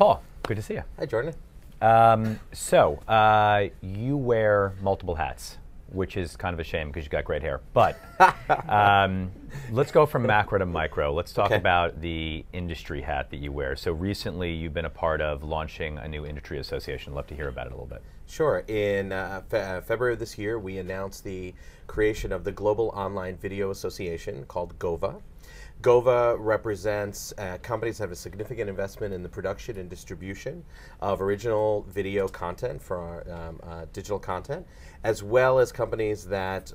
Paul, good to see you. Hi, Jordan. You wear multiple hats, which is kind of a shame because you got great hair. But let's go from macro to micro. Let's talk about the industry hat that you wear. So recently, you've been a part of launching a new industry association. I'd love to hear about it a little bit. Sure. In February of this year, we announced the creation of the Global Online Video Association called GOVA. GOVA represents companies that have a significant investment in the production and distribution of original video content for digital content, as well as companies that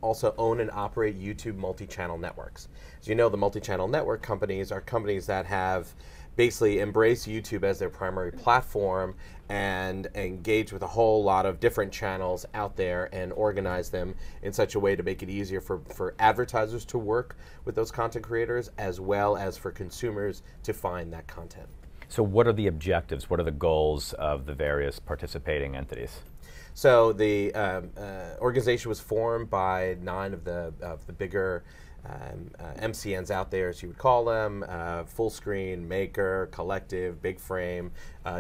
also own and operate YouTube multi-channel networks. As you know, the multi-channel network companies are companies that have basically embraced YouTube as their primary platform and engage with a whole lot of different channels out there and organize them in such a way to make it easier for advertisers to work with those content creators as well as for consumers to find that content. So what are the objectives? What are the goals of the various participating entities? So the organization was formed by 9 of the bigger MCNs out there, as you would call them: Fullscreen, Maker, Collective, Big Frame,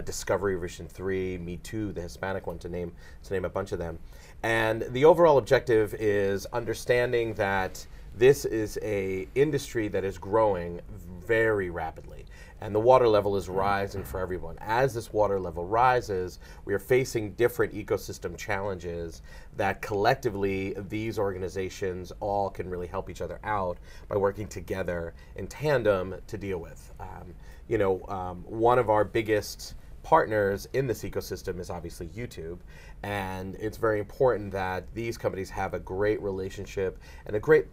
Discovery Vision 3, Me Too, the Hispanic one, to name a bunch of them. And the overall objective is understanding that this is an industry that is growing very rapidly, and the water level is rising for everyone. As this water level rises, we are facing different ecosystem challenges that collectively these organizations all can really help each other out by working together in tandem to deal with. One of our biggest partners in this ecosystem is obviously YouTube, and it's very important that these companies have a great relationship and a great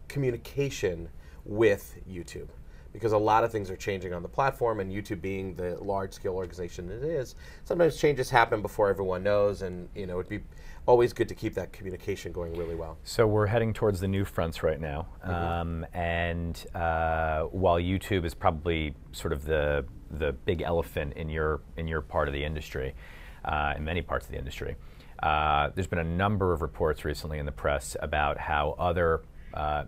communication with YouTube, because a lot of things are changing on the platform, and YouTube being the large-scale organization it is, sometimes changes happen before everyone knows, and it'd be always good to keep that communication going really well. So we're heading towards the new fronts right now, while YouTube is probably sort of the big elephant in your part of the industry, in many parts of the industry, there's been a number of reports recently in the press about how other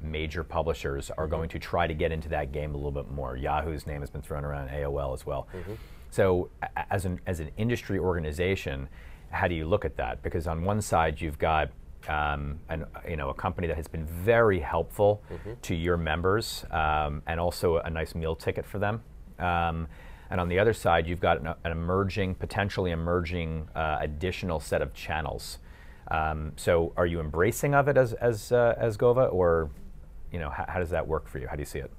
major publishers are going to try to get into that game a little bit more. Yahoo's name has been thrown around, AOL as well. So as an industry organization, how do you look at that? Because on one side you've got a company that has been very helpful to your members, and also a nice meal ticket for them. And on the other side, you've got an potentially emerging additional set of channels. So are you embracing of it as GOVA, or how does that work for you? How do you see it?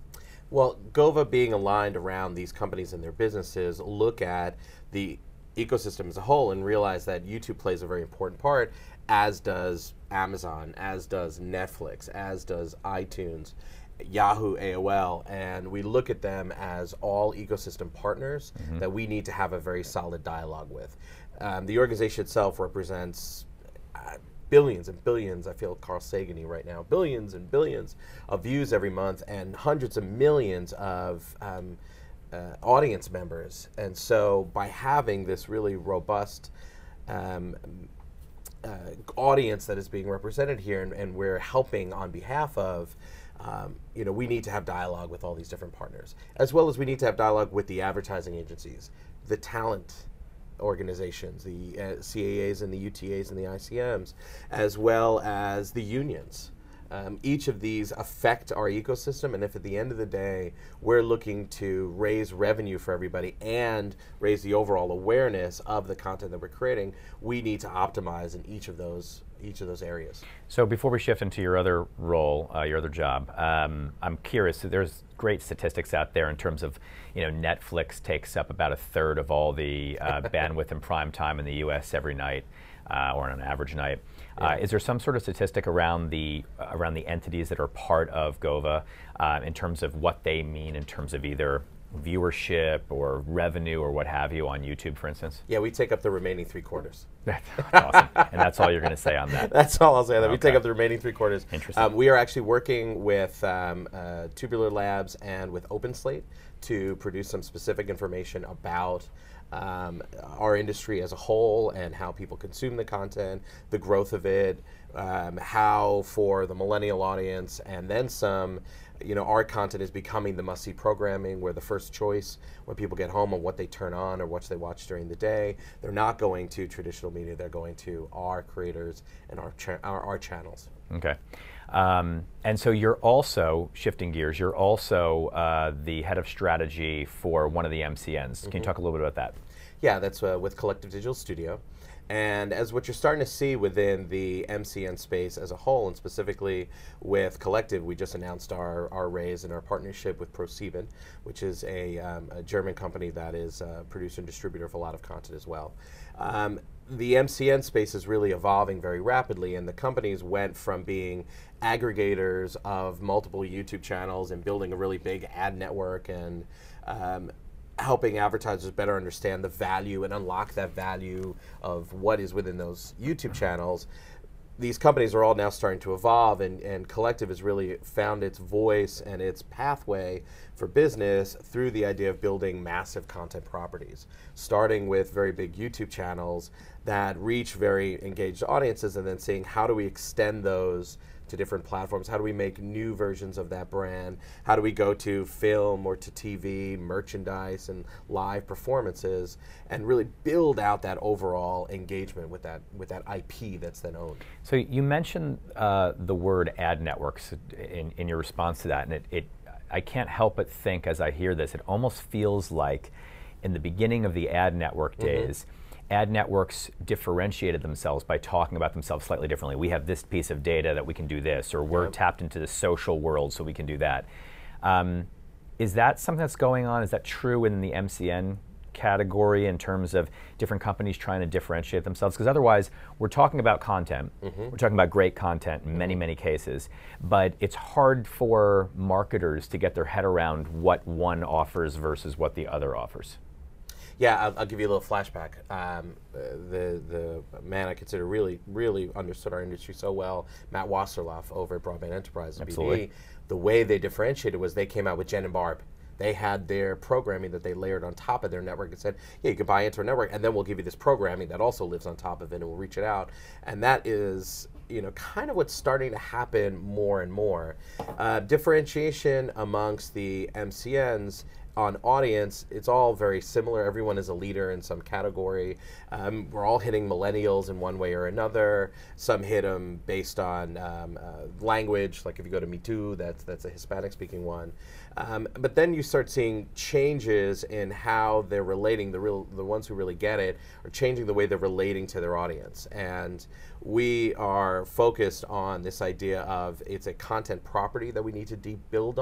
Well, GOVA being aligned around these companies and their businesses look at the ecosystem as a whole and realize that YouTube plays a very important part, as does Amazon, as does Netflix, as does iTunes, Yahoo, AOL, and we look at them as all ecosystem partners that we need to have a very solid dialogue with. The organization itself represents billions and billions, I feel Carl Sagan-y right now, billions and billions of views every month and hundreds of millions of audience members. And so by having this really robust audience that is being represented here, and we're helping on behalf of, we need to have dialogue with all these different partners, as well as we need to have dialogue with the advertising agencies, the talent organizations, the CAAs and the UTAs and the ICMs, as well as the unions. Each of these affect our ecosystem, and if at the end of the day we're looking to raise revenue for everybody and raise the overall awareness of the content that we're creating, we need to optimize in each of those areas. So before we shift into your other role, your other job, I'm curious. So there's great statistics out there in terms of, Netflix takes up about 1/3 of all the bandwidth and prime time in the U.S. every night, or on an average night. Is there some sort of statistic around the entities that are part of GOVA in terms of what they mean in terms of either viewership or revenue or what have you on YouTube, for instance? Yeah, we take up the remaining 3/4. That's awesome. And that's all you're going to say on that? That's all I'll say. That we take up the remaining 3/4. Interesting. We are actually working with Tubular Labs and with OpenSlate to produce some specific information about our industry as a whole and how people consume the content, the growth of it, how for the millennial audience, and then some our content is becoming the must-see programming. We're the first choice when people get home on what they turn on or what they watch during the day. They're not going to traditional media. They're going to our creators and our channels. Okay. And so you're also, shifting gears, you're also the head of strategy for one of the MCNs. Can you talk a little bit about that? Yeah, that's with Collective Digital Studio. And as what you're starting to see within the MCN space as a whole, and specifically with Collective, we just announced our raise in our partnership with ProSieben, which is a German company that is a producer and distributor of a lot of content as well. The MCN space is really evolving very rapidly, and the companies went from being aggregators of multiple YouTube channels and building a really big ad network and helping advertisers better understand the value and unlock that value of what is within those YouTube channels. These companies are all now starting to evolve, and Collective has really found its voice and its pathway for business through the idea of building massive content properties, starting with very big YouTube channels that reach very engaged audiences, and then seeing how do we extend those to different platforms. How do we make new versions of that brand? How do we go to film or to TV, merchandise, and live performances, and really build out that overall engagement with that IP that's then owned? So you mentioned the word ad networks in your response to that, and I can't help but think as I hear this, it almost feels like in the beginning of the ad network days, ad networks differentiated themselves by talking about themselves slightly differently. We have this piece of data that we can do this, or we're tapped into the social world so we can do that. Is that something that's going on? Is that true in the MCN category in terms of different companies trying to differentiate themselves? Because otherwise, we're talking about content. We're talking about great content in many, many cases. But it's hard for marketers to get their head around what one offers versus what the other offers. Yeah, I'll give you a little flashback. The man I consider really understood our industry so well, Matt Wasserloff over at Broadband Enterprise. Absolutely. BD, the way they differentiated was they came out with Jen and Barb. They had their programming that they layered on top of their network and said, yeah, you can buy into our network, and then we'll give you this programming that also lives on top of it, and we'll reach it out. And that is, kind of what's starting to happen more and more. Differentiation amongst the MCNs on audience, it's all very similar. Everyone is a leader in some category. We're all hitting millennials in one way or another. Some hit them based on language, like if you go to Me Too, that's a Hispanic-speaking one. But then you start seeing changes in how they're relating. The ones who really get it are changing the way they're relating to their audience. And we are focused on this idea of it's a content property that we need to build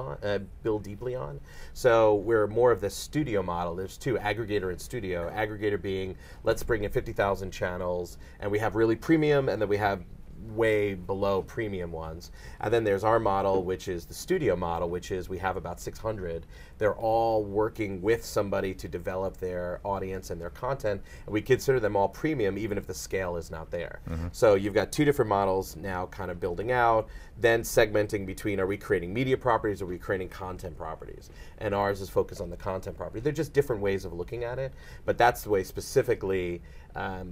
deeply on. So we're more of the studio model. There's two, aggregator and studio. Aggregator being, let's bring in 50,000 channels, and we have really premium, and then we have way below premium ones. And then there's our model, which is the studio model, which is we have about 600. They're all working with somebody to develop their audience and their content, and we consider them all premium even if the scale is not there. So you've got two different models now kind of building out, then segmenting between, are we creating media properties or are we creating content properties? And ours is focused on the content property. They're just different ways of looking at it, but that's the way specifically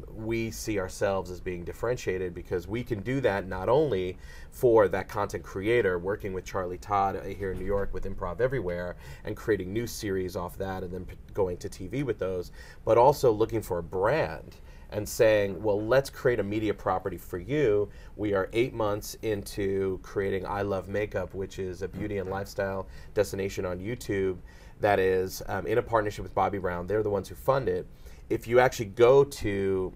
we see ourselves as being differentiated, because we can do that not only for that content creator working with Charlie Todd here in New York with Improv Everywhere and creating new series off that and then going to TV with those, but also looking for a brand and saying, well, let's create a media property for you. We are 8 months into creating I Love Makeup, which is a beauty and lifestyle destination on YouTube that is in a partnership with Bobby Brown. They're the ones who fund it. If you actually go to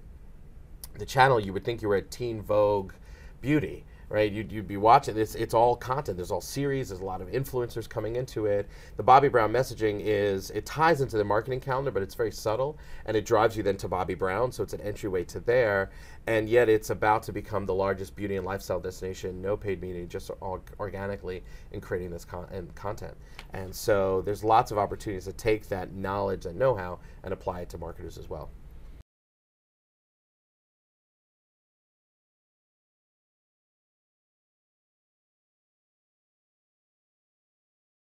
the channel, you would think you were at Teen Vogue Beauty, right? You'd be watching this. It's all content. There's all series. There's a lot of influencers coming into it. The Bobby Brown messaging it ties into the marketing calendar, but it's very subtle, and it drives you then to Bobby Brown, so it's an entryway to there, and yet it's about to become the largest beauty and lifestyle destination, no paid media, just organically in creating this content. And so there's lots of opportunities to take that knowledge, that know-how, and apply it to marketers as well.